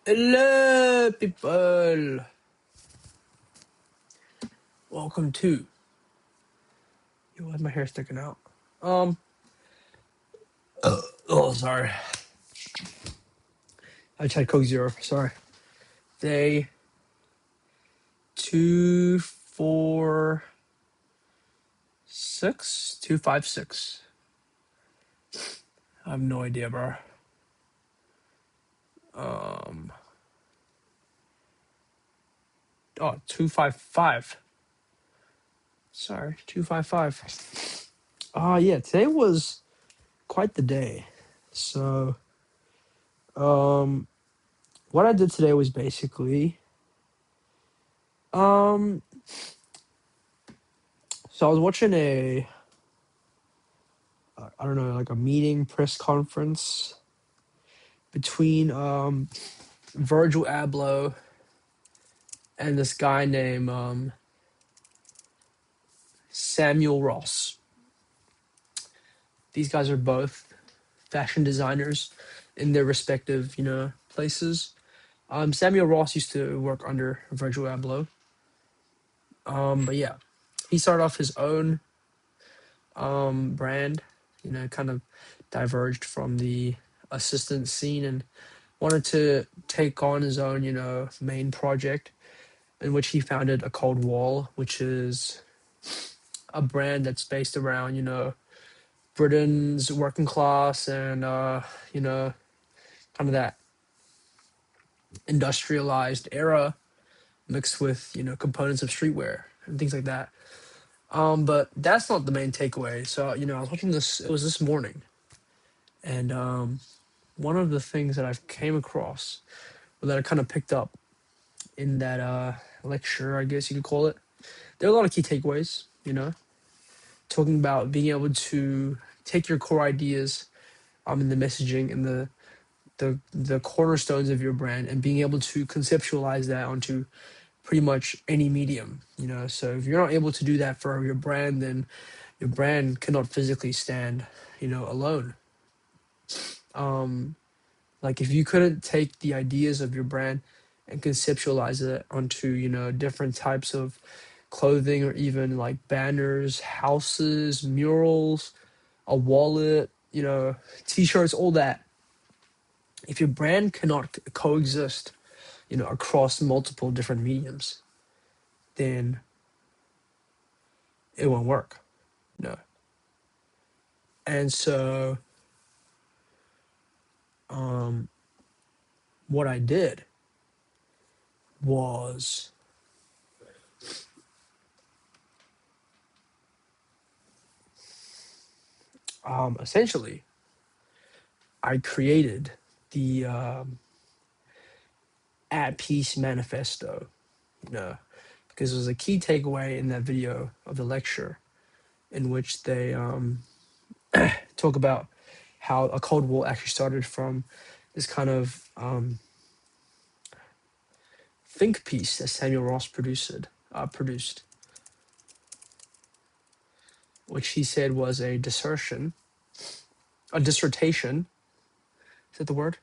Hello, people. Welcome to. You have my hair sticking out. Oh, sorry. I tried Coke Zero. Sorry. Day 246. 256. I have no idea, bro. Oh, 255. Sorry, 255. Yeah. Today was quite the day. So, what I did today was basically, so I was watching I don't know, like a meeting press conference between Virgil Abloh and this guy named Samuel Ross. These guys are both fashion designers in their respective, places. Samuel Ross used to work under Virgil Abloh. But yeah, he started off his own brand, kind of diverged from the assistant scene and wanted to take on his own, main project, in which he founded a Cold Wall, which is a brand that's based around, Britain's working class and, kind of that industrialized era mixed with, components of streetwear and things like that. But that's not the main takeaway. So, I was watching this, it was this morning. And one of the things that I've came across, or that I kind of picked up in that lecture, I guess you could call it, there are a lot of key takeaways, talking about being able to take your core ideas in the messaging and the cornerstones of your brand and being able to conceptualize that onto pretty much any medium, so if you're not able to do that for your brand, then your brand cannot physically stand, alone. Like if you couldn't take the ideas of your brand and conceptualize it onto, different types of clothing or even like banners, houses, murals, a wallet, t-shirts, all that. If your brand cannot coexist, across multiple different mediums, then it won't work. No. And so what I did was essentially I created the at peace manifesto, because it was a key takeaway in that video of the lecture in which they talk about how a Cold War actually started from this kind of think piece that Samuel Ross produced, which he said was a dissertation. Is that the word?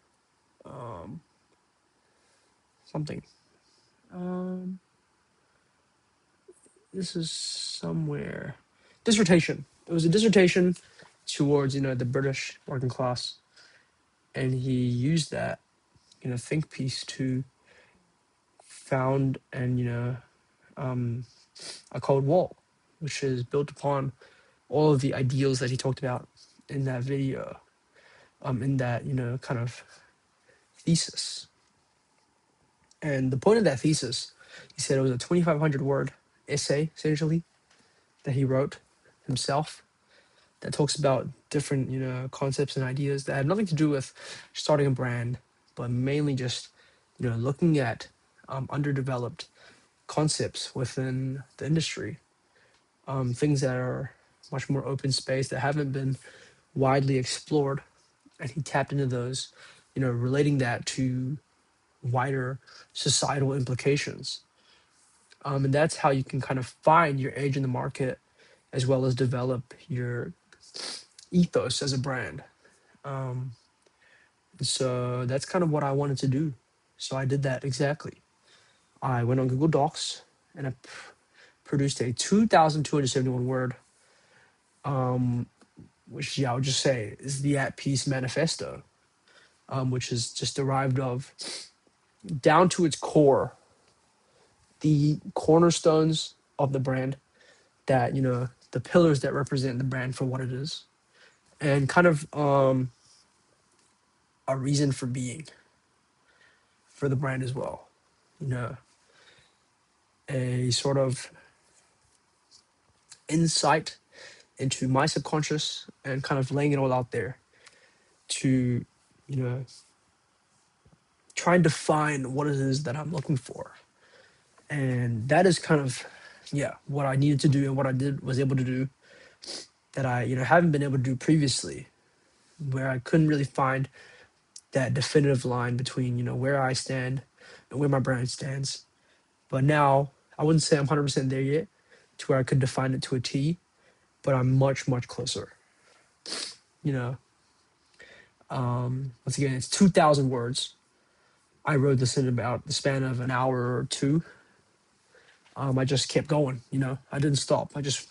Something. This is somewhere. Dissertation. It was a dissertation towards, the British working class, and he used that, think piece to found and, a Cold Wall, which is built upon all of the ideals that he talked about in that video, in that, kind of thesis. And the point of that thesis, he said it was a 2,500 word essay, essentially, that he wrote himself, that talks about different, concepts and ideas that have nothing to do with starting a brand, but mainly just, looking at underdeveloped concepts within the industry, things that are much more open space that haven't been widely explored, and he tapped into those, relating that to wider societal implications. And that's how you can kind of find your edge in the market, as well as develop your ethos as a brand. So that's kind of what I wanted to do. So I did that exactly. I went on Google Docs and I produced a 2,271 word, um, which, yeah, I would just say is the At Peace Manifesto, which is just derived of, down to its core, the cornerstones of the brand, that, the pillars that represent the brand for what it is, and kind of a reason for being for the brand as well. You know, a sort of insight into my subconscious and kind of laying it all out there to, you know, try and define what it is that I'm looking for. And that is kind of, yeah, what I needed to do and what I did was able to do that I, haven't been able to do previously, where I couldn't really find that definitive line between, where I stand and where my brand stands. But now I wouldn't say I'm 100% there yet to where I could define it to a T, but I'm much, much closer. You know, once again, it's 2,000 words. I wrote this in about the span of an hour or two. I just kept going, I didn't stop. I just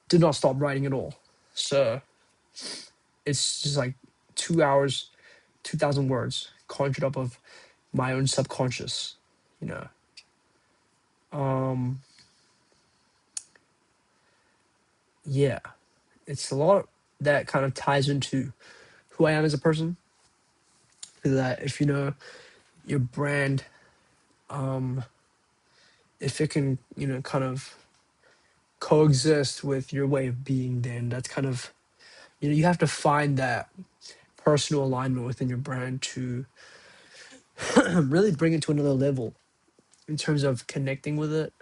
did not stop writing at all. So it's just like 2 hours, 2,000 words conjured up of my own subconscious, you know. Yeah, it's a lot that kind of ties into who I am as a person. That if your brand, if it can, kind of coexist with your way of being, then that's kind of, you have to find that personal alignment within your brand to really bring it to another level in terms of connecting with it.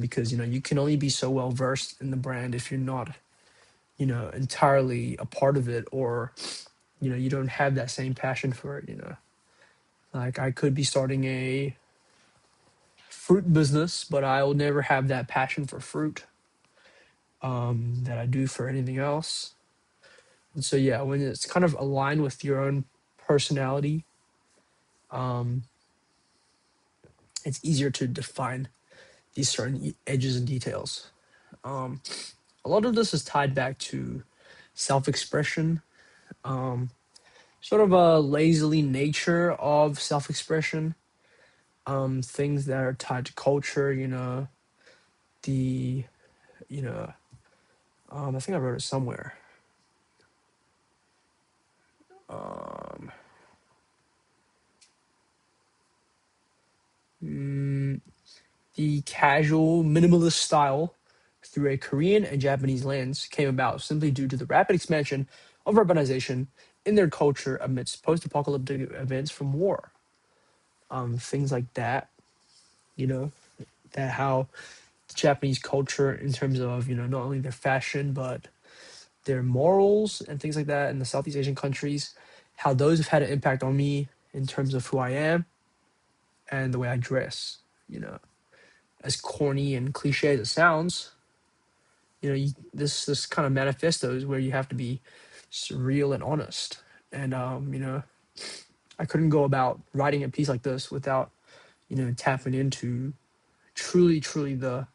Because you can only be so well versed in the brand if you're not, entirely a part of it, or you don't have that same passion for it. Like I could be starting a fruit business, but I will never have that passion for fruit that I do for anything else. And so yeah, when it's kind of aligned with your own personality, um, it's easier to define these certain edges and details. Um, a lot of this is tied back to self-expression, sort of a lazily nature of self-expression, things that are tied to culture, the, you know, I think I wrote it somewhere. Um, the casual minimalist style through a Korean and Japanese lens came about simply due to the rapid expansion of urbanization in their culture amidst post-apocalyptic events from war. Things like that, you know, that how the Japanese culture, in terms of not only their fashion but their morals and things like that in the Southeast Asian countries, how those have had an impact on me in terms of who I am and the way I dress. As corny and cliche as it sounds, this kind of manifesto is where you have to be real and honest. And I couldn't go about writing a piece like this without tapping into truly the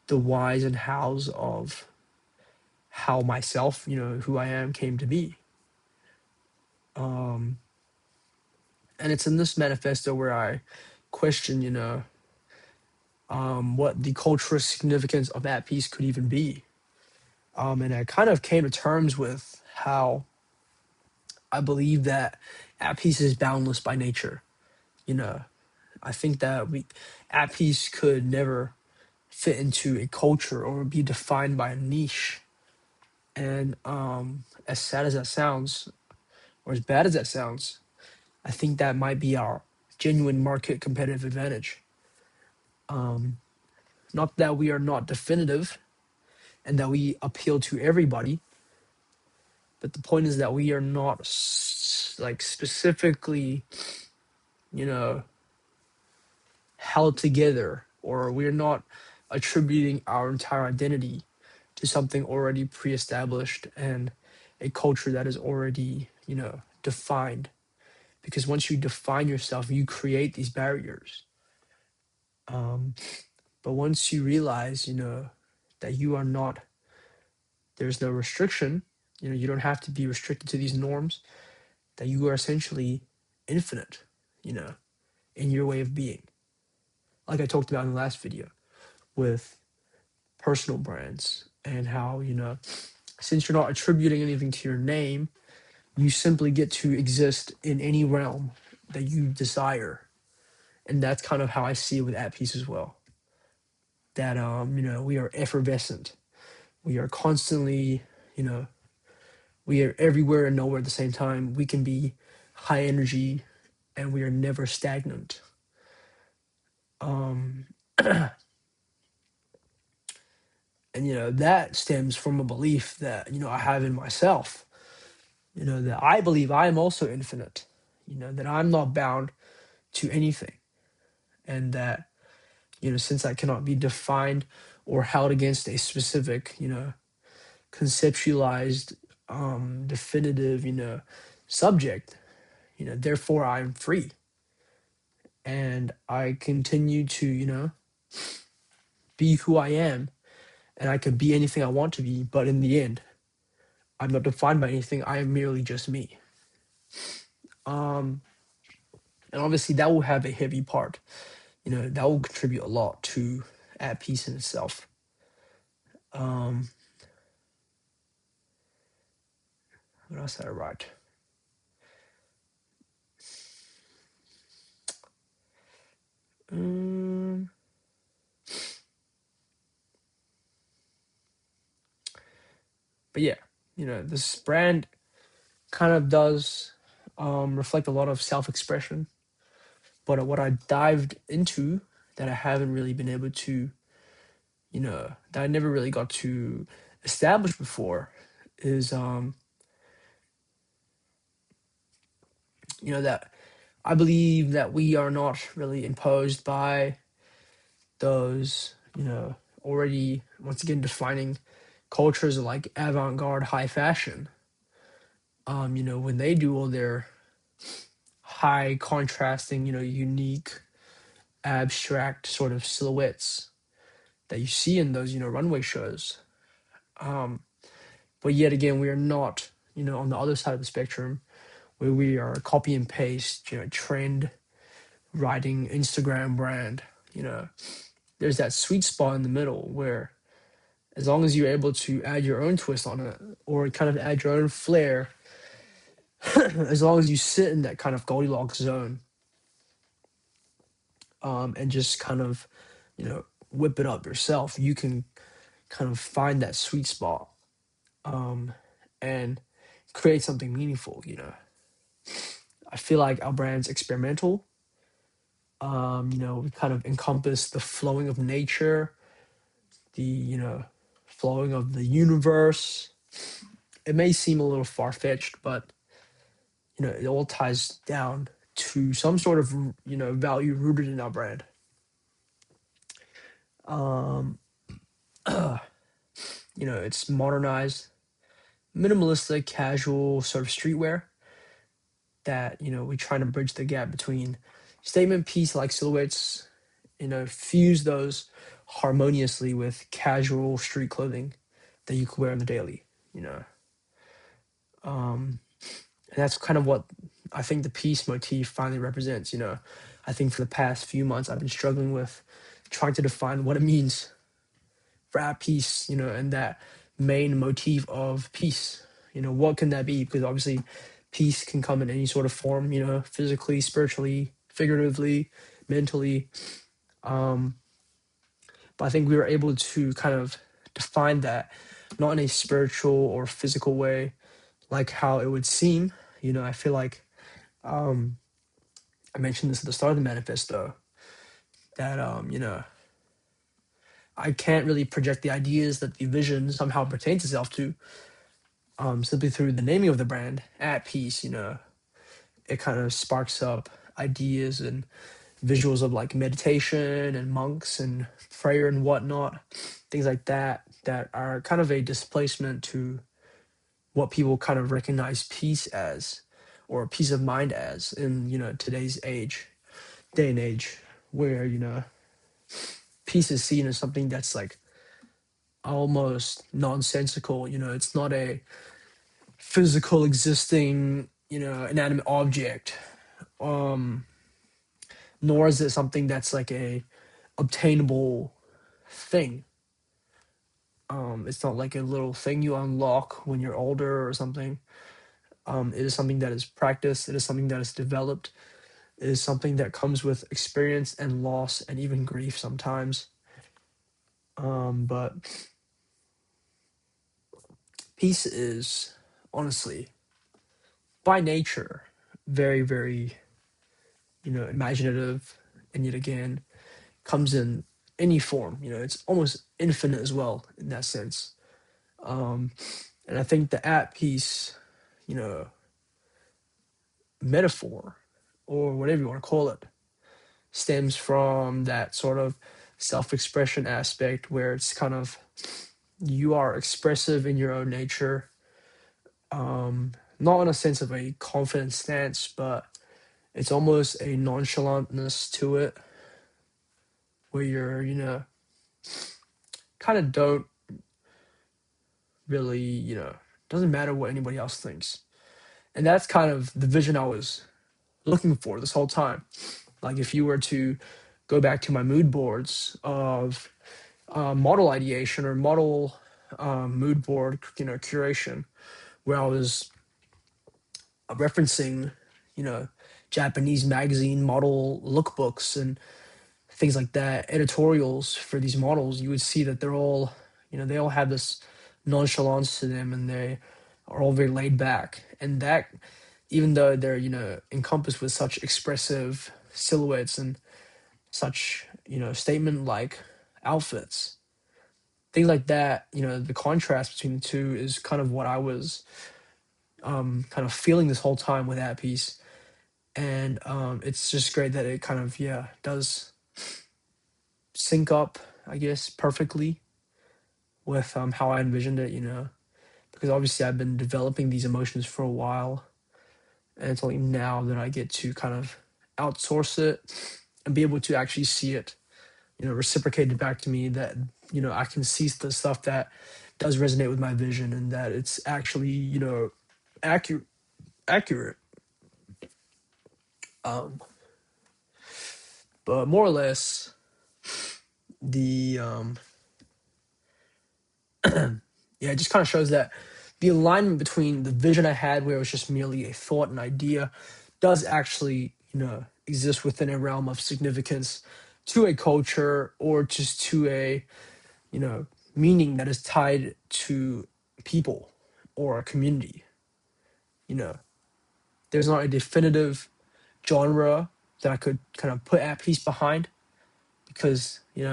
whys and hows of how myself, who I am, came to be. And it's in this manifesto where I question, what the cultural significance of that piece could even be. And I kind of came to terms with how I believe that at peace is boundless by nature. You know, I think that at peace could never fit into a culture or be defined by a niche. And as sad as that sounds, or as bad as that sounds, I think that might be our genuine market competitive advantage. Not that we are not definitive and that we appeal to everybody, but the point is that we are not like specifically, you know, held together, or we're not attributing our entire identity to something already pre-established and a culture that is already, defined, because once you define yourself, you create these barriers. Um, but once you realize, that you are not, there's no restriction, you don't have to be restricted to these norms, that you are essentially infinite, you know, in your way of being. Like I talked about in the last video with personal brands, and how, since you're not attributing anything to your name, you simply get to exist in any realm that you desire. And that's kind of how I see it with At Peace as well. That we are effervescent. We are constantly, we are everywhere and nowhere at the same time. We can be high energy, and we are never stagnant. Um and that stems from a belief that I have in myself, that I believe I am also infinite, that I'm not bound to anything, and that since I cannot be defined or held against a specific, conceptualized, definitive, subject, therefore I'm free, and I continue to, be who I am, and I could be anything I want to be, but in the end, I'm not defined by anything. I am merely just me. Um, and obviously that will have a heavy part, that will contribute a lot to At Peace in itself. Um, what else did I write? Um, but yeah, this brand kind of does reflect a lot of self-expression. But what I dived into that I haven't really been able to, that I never really got to establish before is, that I believe that we are not really imposed by those, already, once again, defining cultures like avant-garde high fashion. When they do all their high contrasting, unique, abstract sort of silhouettes that you see in those, runway shows. But yet again, we are not, on the other side of the spectrum, where we are copy and paste, trend writing Instagram brand. There's that sweet spot in the middle where, as long as you're able to add your own twist on it, or kind of add your own flair, as long as you sit in that kind of Goldilocks zone, and just kind of, whip it up yourself, you can kind of find that sweet spot, and create something meaningful. I feel like our brand's experimental. We kind of encompass the flowing of nature, the, flowing of the universe. It may seem a little far-fetched, but it all ties down to some sort of, value rooted in our brand. Um, it's modernized, minimalistic, casual sort of streetwear that, we try to bridge the gap between statement piece like silhouettes, fuse those harmoniously with casual street clothing that you could wear on the daily, Um, and that's kind of what I think the peace motif finally represents. I think for the past few months, I've been struggling with trying to define what it means for At Peace, and that main motif of peace. What can that be? Because obviously, peace can come in any sort of form, physically, spiritually, figuratively, mentally. Um, but I think we were able to kind of define that not in a spiritual or physical way, like how it would seem. I feel like, I mentioned this at the start of the manifesto, that I can't really project the ideas that the vision somehow pertains itself to, simply through the naming of the brand, At Peace. It kind of sparks up ideas and visuals of like meditation and monks and prayer and whatnot, things like that, that are kind of a displacement to what people kind of recognize peace as, or peace of mind as in, today's day and age, where, peace is seen as something that's like almost nonsensical. It's not a physical existing, inanimate object. Um, Nor is it something that's like a obtainable thing. It's not like a little thing you unlock when you're older or something. It is something that is practiced. It is something that is developed. It is something that comes with experience and loss and even grief sometimes. But peace is honestly, by nature, very, very, imaginative, and yet again, comes in any form. It's almost infinite as well in that sense. Um, and I think the at peace, you know, metaphor, or whatever you want to call it, stems from that sort of self-expression aspect where it's kind of you are expressive in your own nature, not in a sense of a confident stance, but it's almost a nonchalantness to it where you're, kind of don't really, doesn't matter what anybody else thinks. And that's kind of the vision I was looking for this whole time. Like if you were to go back to my mood boards of model ideation or model mood board, curation, where I was referencing, you know, Japanese magazine model lookbooks and things like that, editorials for these models, you would see that they're all, they all have this nonchalance to them, and they are all very laid back. And that, even though they're, encompassed with such expressive silhouettes and such, statement like outfits, things like that, the contrast between the two is kind of what I was kind of feeling this whole time with that piece. And it's just great that it kind of, yeah, does sync up, I guess, perfectly with how I envisioned it, because obviously I've been developing these emotions for a while, and it's only now that I get to kind of outsource it and be able to actually see it, reciprocated back to me, that, I can see the stuff that does resonate with my vision, and that it's actually, accurate. Accurate. Um, but more or less, the yeah, it just kind of shows that the alignment between the vision I had, where it was just merely a thought and idea, does actually, exist within a realm of significance to a culture, or just to a, you know, meaning that is tied to people or a community. You know, there's not a definitive genre that I could kind of put at peace behind, because, we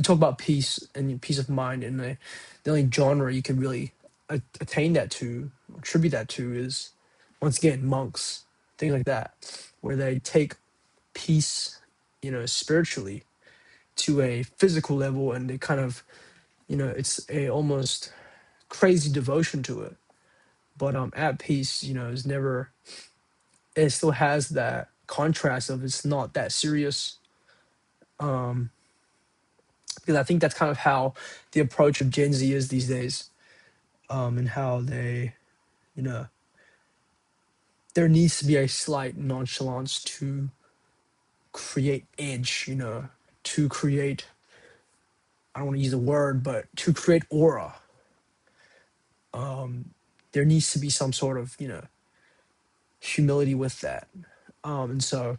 talk about peace and peace of mind, and the only genre you can really attain that to, or attribute that to, is once again monks, things like that, where they take peace, spiritually to a physical level, and they kind of, it's a almost crazy devotion to it. But at peace, is never. It still has that contrast of it's not that serious. Um, because I think that's kind of how the approach of Gen Z is these days, and how they, you know, there needs to be a slight nonchalance to create edge, to create, I don't want to use the word, but to create aura. There needs to be some sort of, humility with that. And so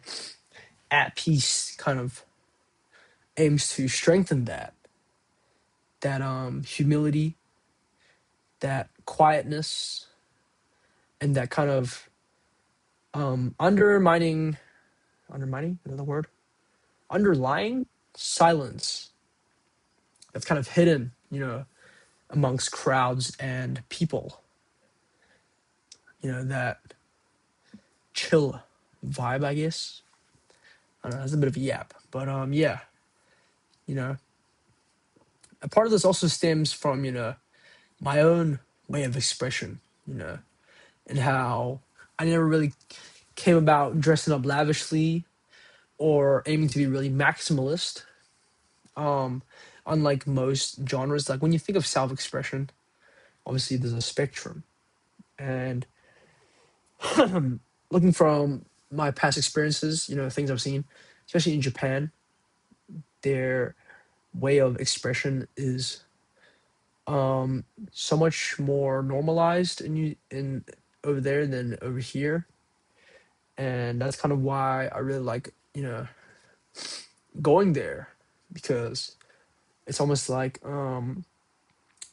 at peace kind of aims to strengthen that humility, that quietness, and that kind of undermining another word, underlying silence that's kind of hidden, amongst crowds and people, that chill vibe, I guess. I don't know, that's a bit of a yap, but yeah, you know, a part of this also stems from, my own way of expression, and how I never really came about dressing up lavishly or aiming to be really maximalist. Um, Unlike most genres, like when you think of self-expression, obviously there's a spectrum. And looking from my past experiences, things I've seen, especially in Japan, their way of expression is so much more normalized in over there than over here. And that's kind of why I really like, going there, because it's almost like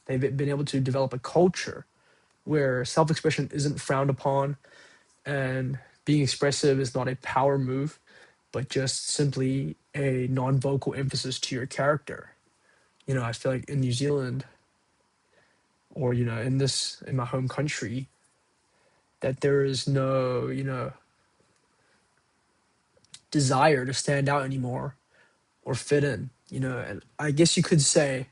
they've been able to develop a culture where self-expression isn't frowned upon, and being expressive is not a power move, but just simply a non-vocal emphasis to your character. I feel like in New Zealand, or in my home country, that there is no desire to stand out anymore or fit in. And I guess you could say,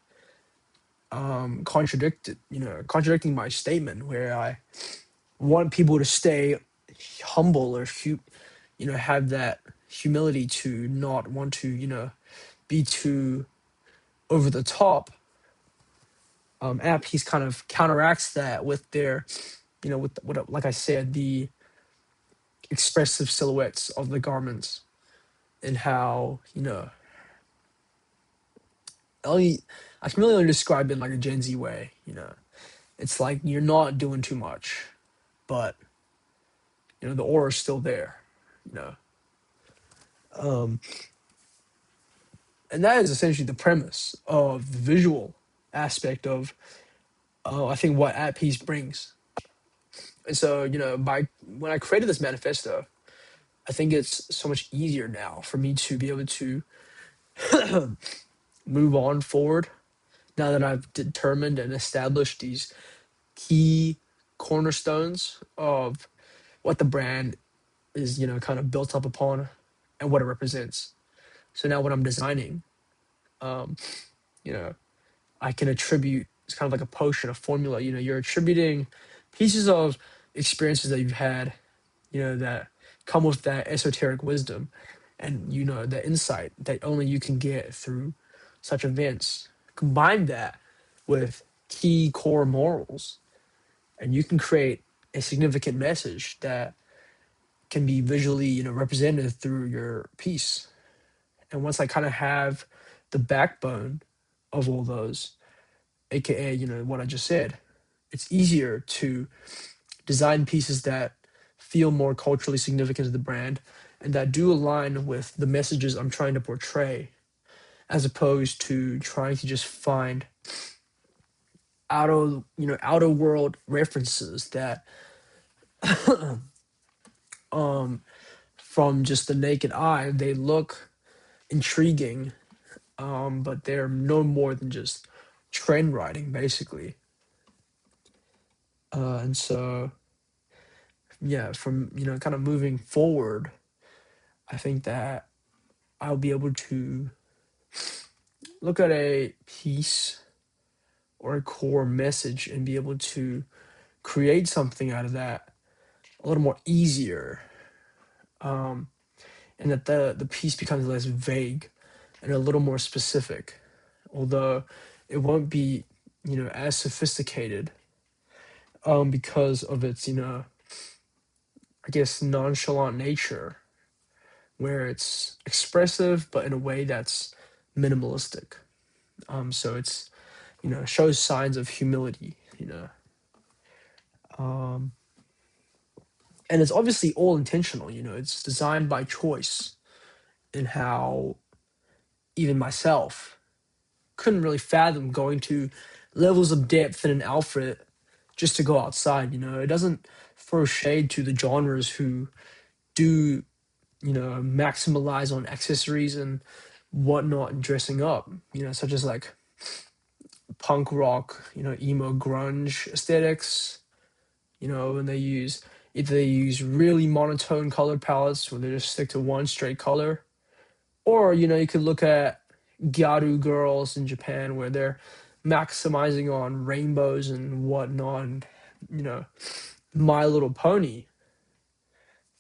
contradicting my statement, where I want people to stay humble, or have that humility to not want to be too over the top. App He's kind of counteracts that with their, with what, like I said, the expressive silhouettes of the garments, and how only I can really only describe it in like a Gen Z way. It's like you're not doing too much, but the aura's still there. You know, um, and that is essentially the premise of the visual aspect of, I think, what At Peace brings. And so, by when I created this manifesto, I think it's so much easier now for me to be able to move on forward, now that I've determined and established these key cornerstones of what the brand is, kind of built up upon, and what it represents. So now when I'm designing, um, you know, I can attribute, it's kind of like a potion, a formula. You're attributing pieces of experiences that you've had, that come with that esoteric wisdom, and the insight that only you can get through such events. Combine that with key core morals, and you can create a significant message that can be visually, represented through your piece. And once I kind of have the backbone of all those, aka what I just said, it's easier to design pieces that feel more culturally significant to the brand, and that do align with the messages I'm trying to portray, as opposed to trying to just find outer world references that um from just the naked eye they look intriguing, but they're no more than just trend writing, basically. And so, yeah, from kind of moving forward, I think that I'll be able to look at a piece or a core message and be able to create something out of that a little more easier, um, and that the piece becomes less vague and a little more specific, although it won't be as sophisticated, because of its I guess nonchalant nature, where it's expressive but in a way that's minimalistic. So it's shows signs of humility, um, and it's obviously all intentional. It's designed by choice, and how even myself couldn't really fathom going to levels of depth in an outfit just to go outside. It doesn't throw shade to the genres who do maximalize on accessories and whatnot and dressing up, such as like punk rock, emo grunge aesthetics, when they use really monotone color palettes where they just stick to one straight color. Or, you could look at gyaru girls in Japan, where they're maximizing on rainbows and whatnot, and, My Little Pony.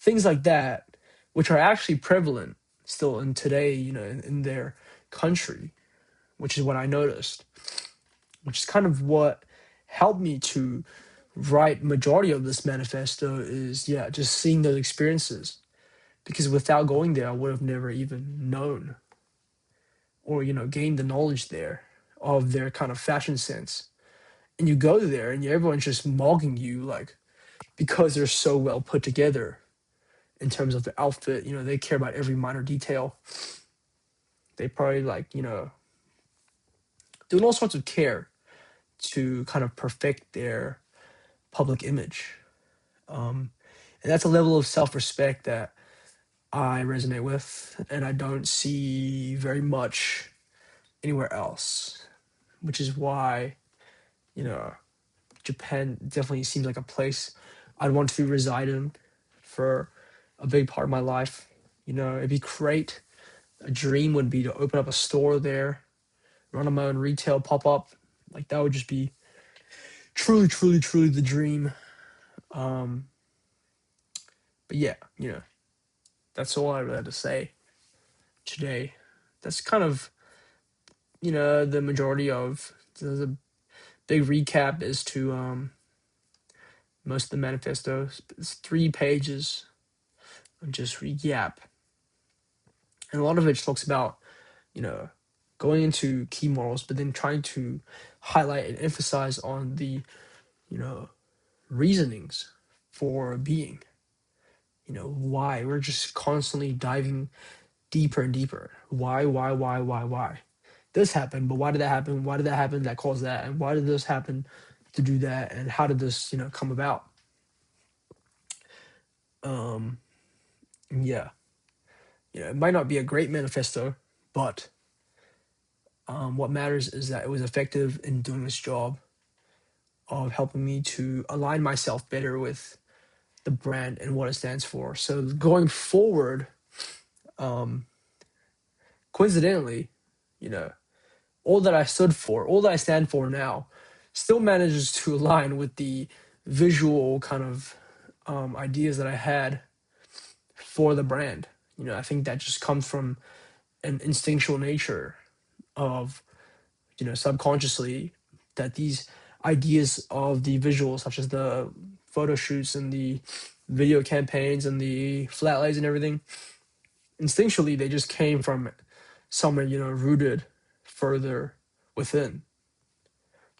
things like that, which are actually prevalent still in today, in their country, which is what I noticed, which is kind of what helped me to write majority of this manifesto is, yeah, just seeing those experiences. Because without going there, I would have never even known or, gained the knowledge there of their kind of fashion sense. And you go there and everyone's just mocking you, like, because they're so well put together in terms of the outfit. They care about every minor detail. They probably, like, doing all sorts of care to kind of perfect their public image. And that's a level of self-respect that I resonate with, and I don't see very much anywhere else, which is why, you know, Japan definitely seems like a place I'd want to reside in for a big part of my life. It'd be great. A dream would be to open up a store there, run my own retail pop up. Like, that would just be truly, truly, truly the dream. But yeah, that's all I really had to say today. That's kind of, the majority of the big recap is to most of the manifesto. It's 3 pages of just recap. And a lot of it talks about, you know, going into key morals, but then trying to highlight and emphasize on the, reasonings for being. Why we're just constantly diving deeper and deeper. Why? This happened, but why did that happen? Why did that happen? That caused that, and why did this happen to do that? And how did this, come about? Um, yeah, it might not be a great manifesto, but what matters is that it was effective in doing this job of helping me to align myself better with the brand and what it stands for. So going forward, coincidentally, you know, all that I stood for, all that I stand for now, still manages to align with the visual kind of ideas that I had for the brand. I think that just comes from an instinctual nature of, subconsciously, that these ideas of the visuals, such as the photo shoots and the video campaigns and the flat lays and everything, instinctually they just came from somewhere, rooted further within.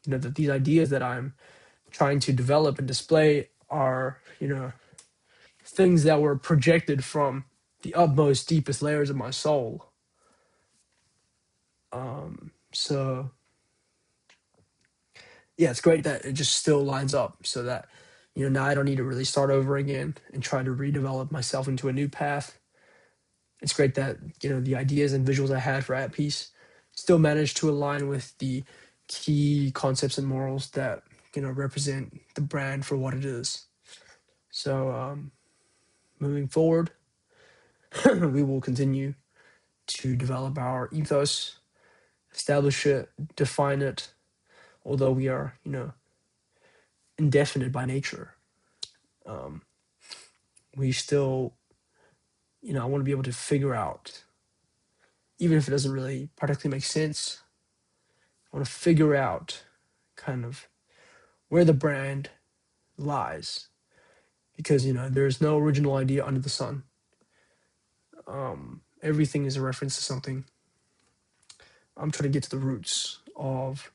That these ideas that I'm trying to develop and display are, things that were projected from the utmost, deepest layers of my soul. So yeah, it's great that it just still lines up so that, now I don't need to really start over again and try to redevelop myself into a new path. It's great that, the ideas and visuals I had for At Peace still managed to align with the key concepts and morals that, represent the brand for what it is. So, moving forward, we will continue to develop our ethos, establish it, define it, although we are, indefinite by nature. We still, I want to be able to figure out, even if it doesn't really practically make sense, I want to figure out kind of where the brand lies. Because, there's no original idea under the sun. Everything is a reference to something. I'm trying to get to the roots of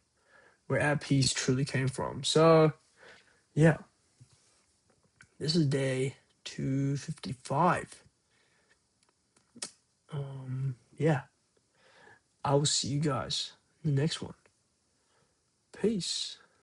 where At Peace truly came from. So, yeah, this is day 255. Yeah, I will see you guys in the next one. Peace.